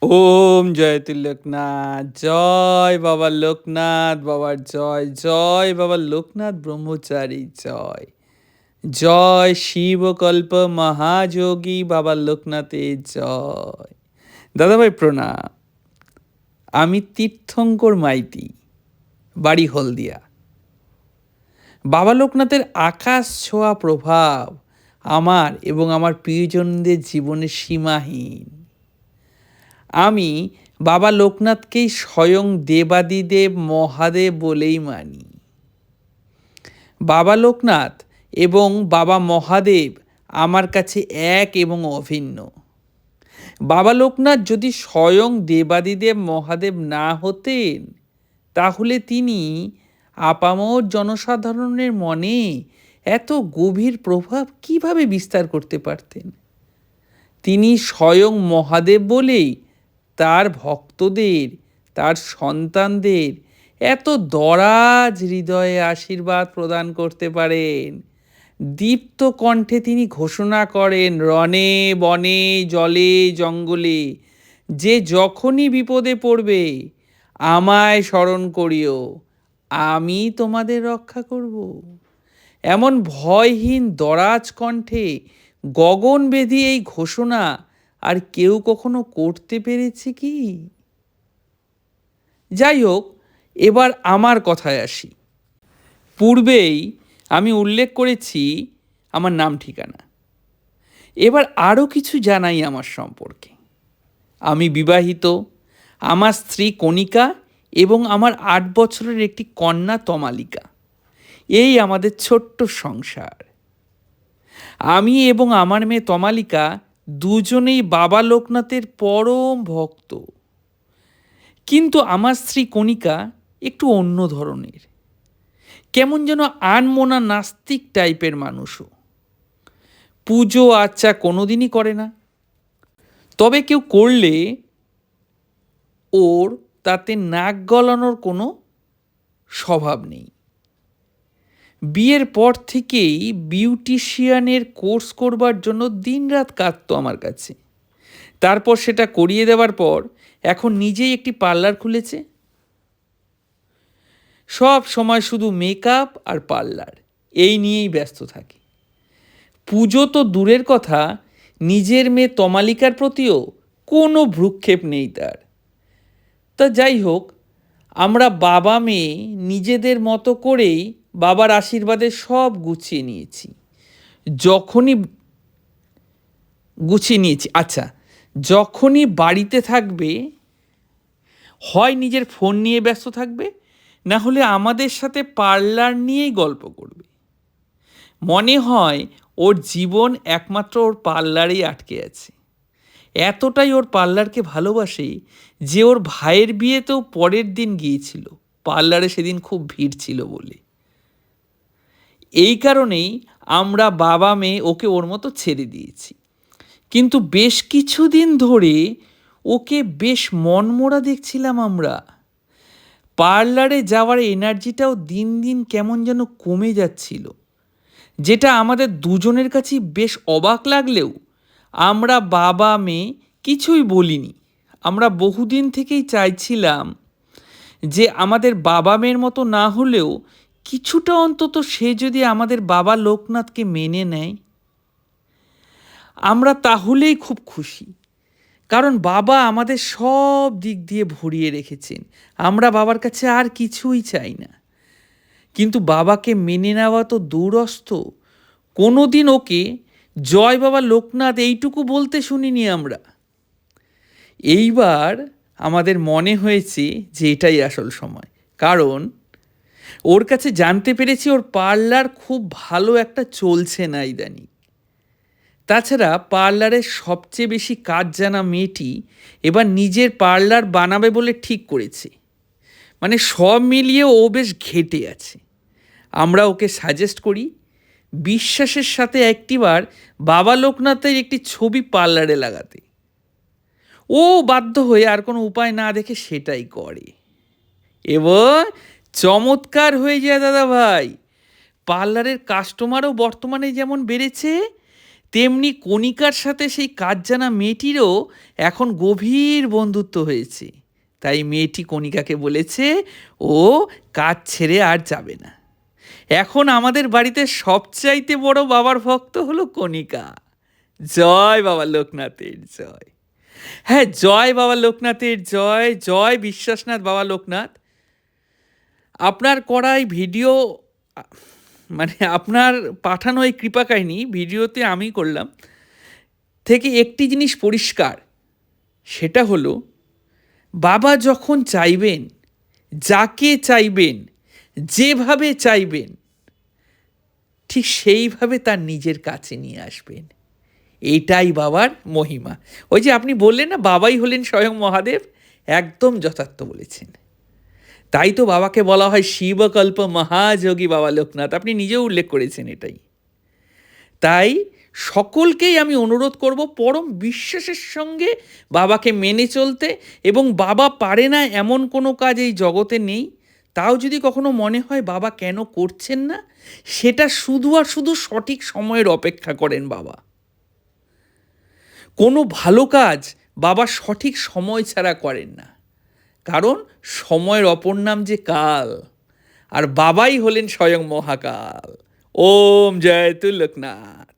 ওম জয়তু লোকনাথ, জয় বাবা লোকনাথ বাবার জয়, জয় বাবা লোকনাথ ব্রহ্মচারী জয়, জয় শিবকল্প মহাযোগী বাবা লোকনাথের জয়। দাদাভাই প্রণাম। আমি তীর্থঙ্কর মাইতি, বাড়ি হলদিয়া। বাবা লোকনাথের আকাশ ছোঁয়া প্রভাব আমার এবং আমার প্রিয়জনদের জীবনে সীমাহীন। আমি বাবা লোকনাথকেই স্বয়ং দেবাদিদেব মহাদেব বলেই মানি। বাবা লোকনাথ এবং বাবা মহাদেব আমার কাছে এক এবং অভিন্ন। বাবা লোকনাথ যদি স্বয়ং দেবাদিদেব মহাদেব না হতেন, তাহলে তিনি আপামর জনসাধারণের মনে এত গভীর প্রভাব কিভাবে বিস্তার করতে পারতেন? তিনি স্বয়ং মহাদেব বলেই তার ভক্তদের, তার সন্তানদের এত দরাজ হৃদয়ে আশীর্বাদ প্রদান করতে পারেন। দীপ্ত কণ্ঠে তিনি ঘোষণা করেন, রণে বনে জলে জঙ্গলে যে যখনই বিপদে পড়বে আমায় স্মরণ করিও, আমি তোমাদের রক্ষা করব। এমন ভয়হীন দরাজ কণ্ঠে গগনভেদী এই ঘোষণা আর কেউ কখনো করতে পেরেছে কি? যাই হোক, এবার আমার কথায় আসি। পূর্বেই আমি উল্লেখ করেছি আমার নাম ঠিকানা। এবার আরও কিছু জানাই আমার সম্পর্কে। আমি বিবাহিত, আমার স্ত্রী কণিকা এবং আমার ৮ বছরের একটি কন্যা তমালিকা। এই আমাদের ছোট্ট সংসার। আমি এবং আমার মেয়ে তমালিকা দুজনেই বাবা লোকনাথের পরম ভক্ত। কিন্তু আমার স্ত্রী কণিকা একটু অন্য ধরনের, কেমন যেন আনমনা নাস্তিক টাইপের মানুষও। পুজো আচ্চা কোনোদিনই করে না, তবে কেউ করলে ওর তাতে নাক গলানোর কোনো স্বভাব নেই। বিয়ের পর থেকেই বিউটিশিয়ানের কোর্স করবার জন্য দিনরাত কাঁদতো আমার কাছে। তারপর সেটা করিয়ে দেওয়ার পর এখন নিজেই একটি পার্লার খুলেছে। সব সময় শুধু মেকআপ আর পার্লার এই নিয়েই ব্যস্ত থাকে। পুজো তো দূরের কথা, নিজের মেয়ে তমালিকার প্রতিও কোনো ভ্রুক্ষেপ নেই তার। তা যাই হোক, আমরা বাবা মেয়ে নিজেদের মতো করেই বাবার আশীর্বাদে সব গুছিয়ে নিয়েছি। আচ্ছা, যখনই বাড়িতে থাকবে হয় নিজের ফোন নিয়ে ব্যস্ত থাকবে, না হলে আমাদের সাথে পার্লার নিয়েই গল্প করবে। মনে হয় ওর জীবন একমাত্র ওর পার্লারেই আটকে আছে। এতটাই ওর পার্লারকে ভালোবাসে যে ওর ভাইয়ের বিয়েতেও পরের দিন গিয়েছিল, পার্লারে সেদিন খুব ভিড় ছিল বলে। এই কারণেই আমরা বাবা মেয়ে ওকে ওর মতো ছেড়ে দিয়েছি। কিন্তু বেশ কিছুদিন ধরে ওকে বেশ মনমরা দেখছিলাম আমরা। পার্লারে যাওয়ার এনার্জিটাও দিন দিন কেমন যেন কমে যাচ্ছিল, যেটা আমাদের দুজনের কাছেই বেশ অবাক লাগলেও আমরা বাবা মেয়ে কিছুই বলিনি। আমরা বহুদিন থেকেই চাইছিলাম যে আমাদের বাবা মেয়ের মতো না হলেও কিছুটা অন্তত সে যদি আমাদের বাবা লোকনাথকে মেনে নেয়, আমরা তাহলেই খুব খুশি। কারণ বাবা আমাদের সব দিক দিয়ে ভরিয়ে রেখেছেন, আমরা বাবার কাছে আর কিছুই চাই না। কিন্তু বাবাকে মেনে নেওয়া তো দূরস্থ, কোনো দিন ওকে জয় বাবা লোকনাথ এইটুকু বলতে শুনিনি আমরা। এইবার আমাদের মনে হয়েছে যে এটাই আসল সময়, কারণ ওর কাছে জানতে পেরেছি ওর পার্লার খুব ভালো একটা চলছে না ইদানিং। তাছাড়া পার্লারের সবচেয়ে বেশি কাজ জানা মেয়েটি এবার নিজের পার্লার বানাবে বলে ঠিক করেছে। মানে সব মিলিয়ে ও বেশ ঘেটে আছে। আমরা ওকে সাজেস্ট করি বিশ্বাসের সাথে একটিবার বাবা লোকনাথের একটি ছবি পার্লারে লাগাতে। ও বাধ্য হয়ে আর কোনো উপায় না দেখে সেটাই করে। এবার চমৎকার হয়ে যায় দাদা ভাই। পার্লারের কাস্টমারও বর্তমানে যেমন বেড়েছে, তেমনি কণিকার সাথে সেই কাজ জানা মেয়েটিরও এখন গভীর বন্ধুত্ব হয়েছে। তাই মেয়েটি কণিকাকে বলেছে ও কাজ ছেড়ে আর যাবে না। এখন আমাদের বাড়িতে সবচাইতে বড় বাবার ভক্ত হলো কণিকা। জয় বাবা লোকনাথের জয়। হ্যাঁ, জয় বাবা লোকনাথের জয়। জয় বিশ্বাসনাথ বাবা লোকনাথ। আপনার করাই ভিডিও, মানে আপনার পাঠানো এই কৃপা কাহিনী ভিডিওতে আমি করলাম থেকে একটি জিনিস পরিষ্কার, সেটা হলো বাবা যখন চাইবেন, যাকে চাইবেন, যেভাবে চাইবেন, ঠিক সেইভাবে তার নিজের কাছে নিয়ে আসবেন। এইটাই বাবার মহিমা। ওই যে আপনি বললেন না বাবাই হলেন স্বয়ং মহাদেব, একদম যথার্থ বলেছেন। তাই তো বাবাকে বলা হয় শিবকল্প মহাযোগী বাবা লোকনাথ, আপনি নিজেও উল্লেখ করেছেন এটাই। তাই সকলকেই আমি অনুরোধ করব পরম বিশ্বাসের সঙ্গে বাবাকে মেনে চলতে, এবং বাবা পারে না এমন কোনো কাজ এই জগতে নেই। তাও যদি কখনো মনে হয় বাবা কেন করছেন না, সেটা শুধু আর শুধু সঠিক সময়ের অপেক্ষা করেন বাবা। কোনো ভালো কাজ বাবা সঠিক সময় ছাড়া করেন না, কারণ সময়ের অপর নাম যে কাল, আর বাবাই হলেন স্বয়ং মহাকাল। ওম জয় তু লোকনাথ।